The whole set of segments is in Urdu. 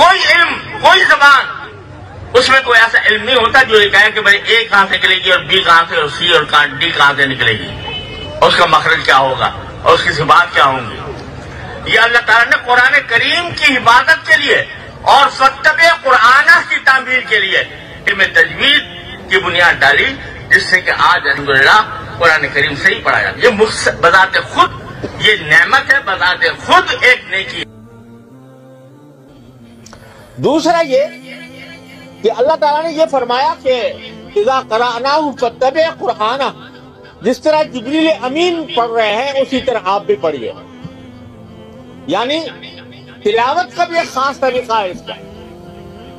کوئی علم، کوئی زبان، اس میں کوئی ایسا علم نہیں ہوتا جو یہ کہے کہ بھائی اے کہاں سے نکلے گی اور بی کہاں سے اور سی اور ڈی کہاں سے نکلے گی، اور اس کا مخرج کیا ہوگا اور اس کی صفات کیا ہوں گی۔ یہ اللہ تعالیٰ نے قرآن کریم کی حفاظت کے لیے اور فتب قرآن کی تعمیر کے لیے علم تجوید کی بنیاد ڈالی، جس سے کہ آج الحمدللہ قرآن کریم صحیح پڑھا جاتا ہے۔ یہ بذات خود یہ نعمت ہے، بذات خود ایک نیکی۔ دوسرا یہ کہ اللہ تعالیٰ نے یہ فرمایا کہ اذا قرأناہ فاتبع قرآنہ، جس طرح جبریل امین پڑھ رہے ہیں اسی طرح آپ بھی پڑھیے۔ یعنی تلاوت کا بھی ایک خاص طریقہ ہے اس کا،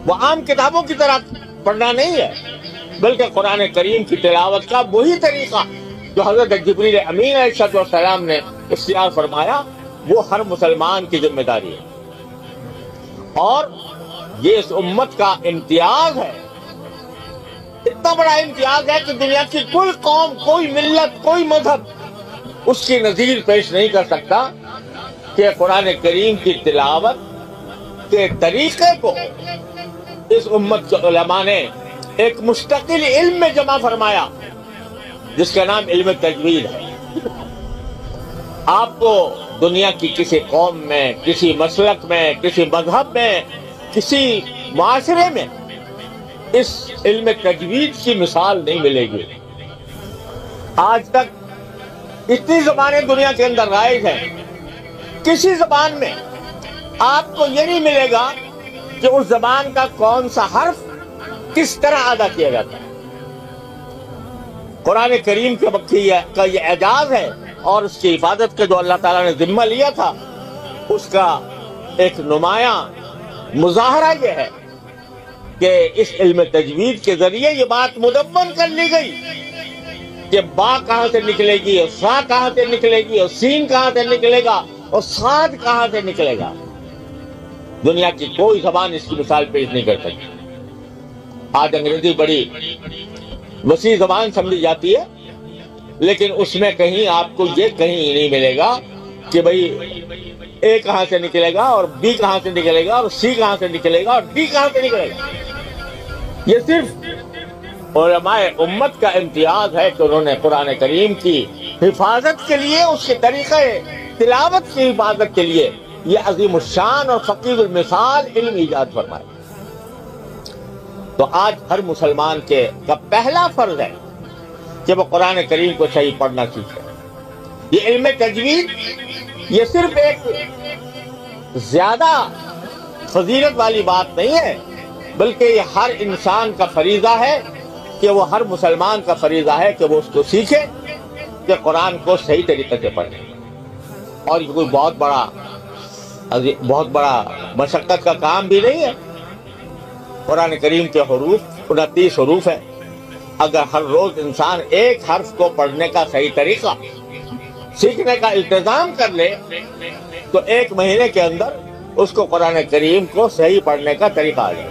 وہ عام کتابوں کی طرح پڑھنا نہیں ہے، بلکہ قرآن کریم کی تلاوت کا وہی طریقہ جو حضرت جبریل امین علیہ السلام نے اختیار فرمایا، وہ ہر مسلمان کی ذمہ داری ہے، اور یہ اس امت کا امتیاز ہے، اتنا بڑا امتیاز ہے کہ دنیا کی کوئی قوم، کوئی ملت، کوئی مذہب اس کی نظیر پیش نہیں کر سکتا کہ قرآن کریم کی تلاوت کے طریقے کو اس امت کے علماء نے ایک مستقل علم میں جمع فرمایا جس کا نام علم تجوید ہے۔ آپ کو دنیا کی کسی قوم میں، کسی مسلک میں، کسی مذہب میں، کسی معاشرے میں اس علم تجوید کی مثال نہیں ملے گی۔ آج تک اتنی زبانیں دنیا کے اندر رائج ہیں، کسی زبان میں آپ کو یہ نہیں ملے گا کہ اس زبان کا کون سا حرف کس طرح ادا کیا جاتا ہے۔ قرآن کریم کا یہ اعجاز ہے، اور اس کی حفاظت کا جو اللہ تعالیٰ نے ذمہ لیا تھا، اس کا ایک نمایاں مظاہرہ یہ ہے کہ اس علم تجوید کے ذریعے یہ بات مدون کر لی گئی کہ با کہاں سے نکلے گی، اور سا کہاں سے نکلے گی، اور سین کہاں سے نکلے گا، اور صاد کہاں سے نکلے گا۔ دنیا کی کوئی زبان اس کی مثال پیش نہیں کر سکتی۔ آج انگریزی بڑی وسیع زبان سمجھی جاتی ہے، لیکن اس میں کہیں آپ کو یہ کہیں نہیں ملے گا کہ بھئی اے کہاں سے نکلے گا، اور بی کہاں سے نکلے گا، اور سی کہاں سے نکلے گا، اور ڈی کہاں سے نکلے گا۔ یہ صرف علماء امت کا امتیاز ہے کہ انہوں نے قرآن کریم کی حفاظت کے لیے، اس کے طریقہ تلاوت کی حفاظت کے لیے یہ عظیم الشان اور فقیر المثال علم ایجاد فرمائے۔ تو آج ہر مسلمان کا پہلا فرض ہے کہ وہ قرآن کریم کو صحیح پڑھنا سیکھے۔ یہ علم تجوید یہ صرف ایک زیادہ فضیلت والی بات نہیں ہے، بلکہ یہ ہر انسان کا فریضہ ہے، کہ وہ ہر مسلمان کا فریضہ ہے کہ وہ اس کو سیکھے، کہ قرآن کو صحیح طریقے سے پڑھے۔ اور یہ کوئی بہت بڑا مشقت کا کام بھی نہیں ہے۔ قرآن کریم کے حروف 29 حروف ہیں، اگر ہر روز انسان ایک حرف کو پڑھنے کا صحیح طریقہ سیکھنے کا التزام کر لے تو 1 مہینے کے اندر اس کو قرآن کریم کو صحیح پڑھنے کا طریقہ آ جائے۔